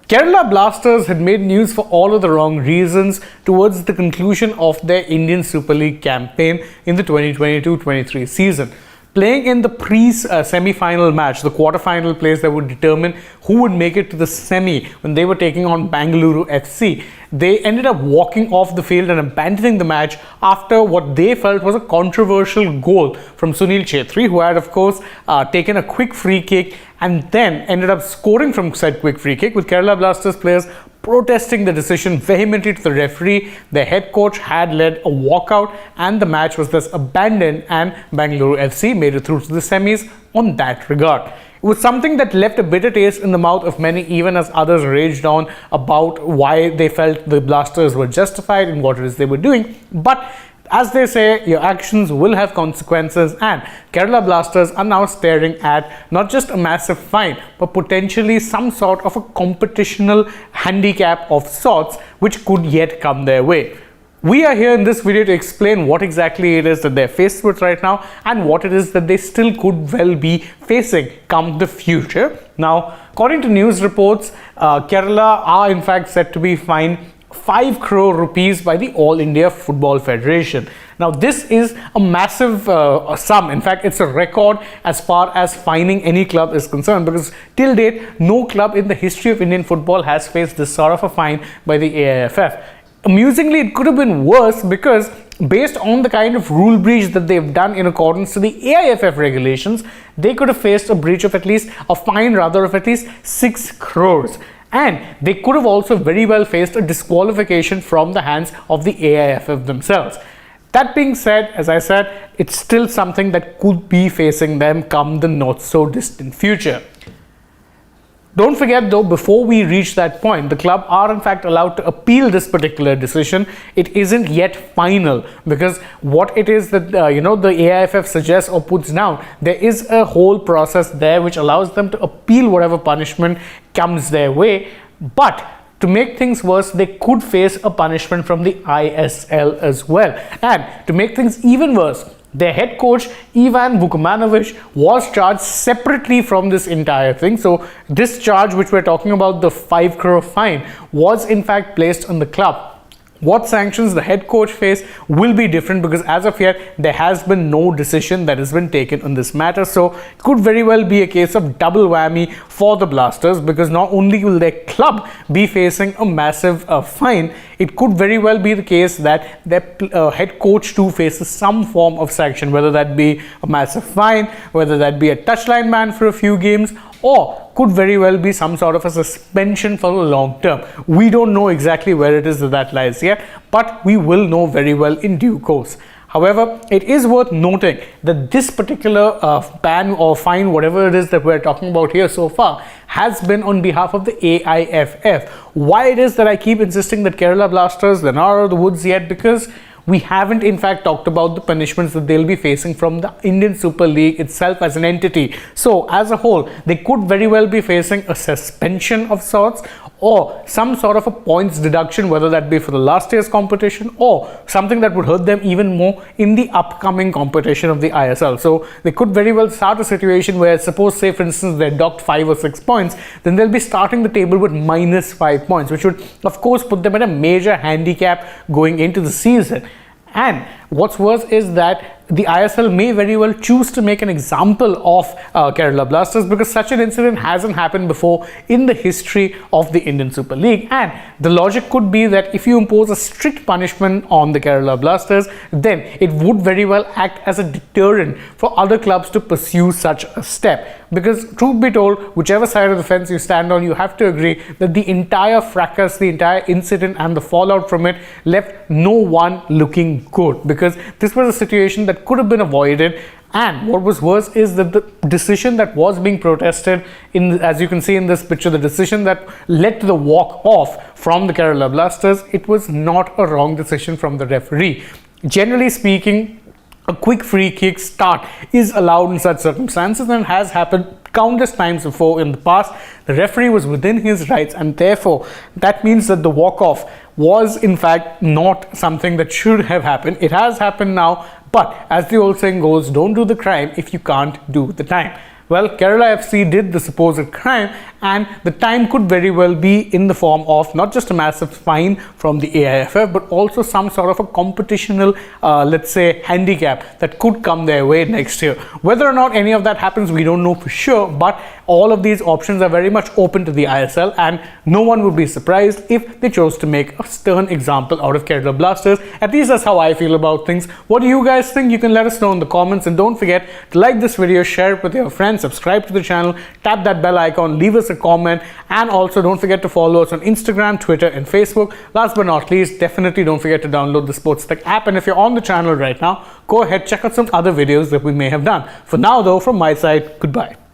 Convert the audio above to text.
Kerala Blasters had made news for all of the wrong reasons towards the conclusion of their Indian Super League campaign in the 2022-23 season. Playing in the semi-final match, the quarter-final place that would determine who would make it to the semi when they were taking on Bengaluru FC, they ended up walking off the field and abandoning the match after what they felt was a controversial goal from Sunil Chhetri, who had, of course, taken a quick free kick and then ended up scoring from said quick free kick, with Kerala Blasters players protesting the decision vehemently to the referee. Their head coach had led a walkout and the match was thus abandoned, and Bengaluru FC made it through to the semis on that regard. It was something that left a bitter taste in the mouth of many, even as others raged on about why they felt the Blasters were justified in what it is they were doing. But as they say, your actions will have consequences, and Kerala Blasters are now staring at not just a massive fine, but potentially some sort of a competitional handicap of sorts which could yet come their way. We are here in this video to explain what exactly it is that they're faced with right now and what it is that they still could well be facing come the future. Now, according to news reports, Kerala are in fact said to be fined 5 crore rupees by the All India Football Federation. Now, this is a massive sum. In fact, it's a record as far as fining any club is concerned, because till date, no club in the history of Indian football has faced this sort of a fine by the AIFF. Amusingly, it could have been worse, because based on the kind of rule breach that they've done in accordance to the AIFF regulations, they could have faced a breach of at least a fine rather of at least 6 crores. And they could have also very well faced a disqualification from the hands of the AIFF themselves. That being said, as I said, it's still something that could be facing them come the not so distant future. Don't forget though, before we reach that point, the club are in fact allowed to appeal this particular decision. It isn't yet final, because what it is that the AIFF suggests or puts down, there is a whole process there which allows them to appeal whatever punishment comes their way. But to make things worse, they could face a punishment from the ISL as well. And to make things even worse, their head coach, Ivan Vukomanovic, was charged separately from this entire thing. So this charge, which we're talking about, the 5 crore fine, was in fact placed on the club. What sanctions the head coach face will be different, because as of yet, there has been no decision that has been taken on this matter. So it could very well be a case of double whammy for the Blasters, because not only will their club be facing a massive fine, it could very well be the case that their head coach too faces some form of sanction, whether that be a massive fine, whether that be a touchline ban for a few games, or could very well be some sort of a suspension for the long term. We don't know exactly where it is that lies yet, but we will know very well in due course. However, it is worth noting that this particular ban or fine, whatever it is that we're talking about here so far, has been on behalf of the AIFF. Why it is that I keep insisting that Kerala Blasters, they're not out of the woods yet, because we haven't in fact talked about the punishments that they'll be facing from the Indian Super League itself as an entity. So as a whole, they could very well be facing a suspension of sorts, or some sort of a points deduction, whether that be for the last year's competition or something that would hurt them even more in the upcoming competition of the ISL. So they could very well start a situation where, suppose, say for instance, they're docked 5 or 6 points, then they'll be starting the table with -5 points, which would of course put them at a major handicap going into the season. And what's worse is that the ISL may very well choose to make an example of Kerala Blasters, because such an incident hasn't happened before in the history of the Indian Super League. And the logic could be that if you impose a strict punishment on the Kerala Blasters, then it would very well act as a deterrent for other clubs to pursue such a step. Because truth be told, whichever side of the fence you stand on, you have to agree that the entire fracas, the entire incident and the fallout from it left no one looking good, because this was a situation that could have been avoided. And what was worse is that the decision that was being protested, as you can see in this picture, the decision that led to the walk off from the Kerala Blasters, it was not a wrong decision from the referee. Generally speaking, a quick free kick start is allowed in such circumstances, and has happened countless times before in the past. The referee was within his rights, and therefore that means that the walk-off was in fact not something that should have happened. It has happened now, but as the old saying goes, don't do the crime if you can't do the time. Well, Kerala FC did the supposed crime, and the time could very well be in the form of not just a massive fine from the AIFF, but also some sort of a competitional, let's say, handicap that could come their way next year. Whether or not any of that happens, we don't know for sure, but all of these options are very much open to the ISL, and no one would be surprised if they chose to make a stern example out of Kerala Blasters. At least that's how I feel about things. What do you guys think? You can let us know in the comments, and don't forget to like this video, share it with your friends, subscribe to the channel, tap that bell icon, leave us a comment, and also don't forget to follow us on Instagram, Twitter, and Facebook. Last but not least, definitely don't forget to download the AajTak app, and if you're on the channel right now, go ahead, check out some other videos that we may have done. For now though, from my side, goodbye.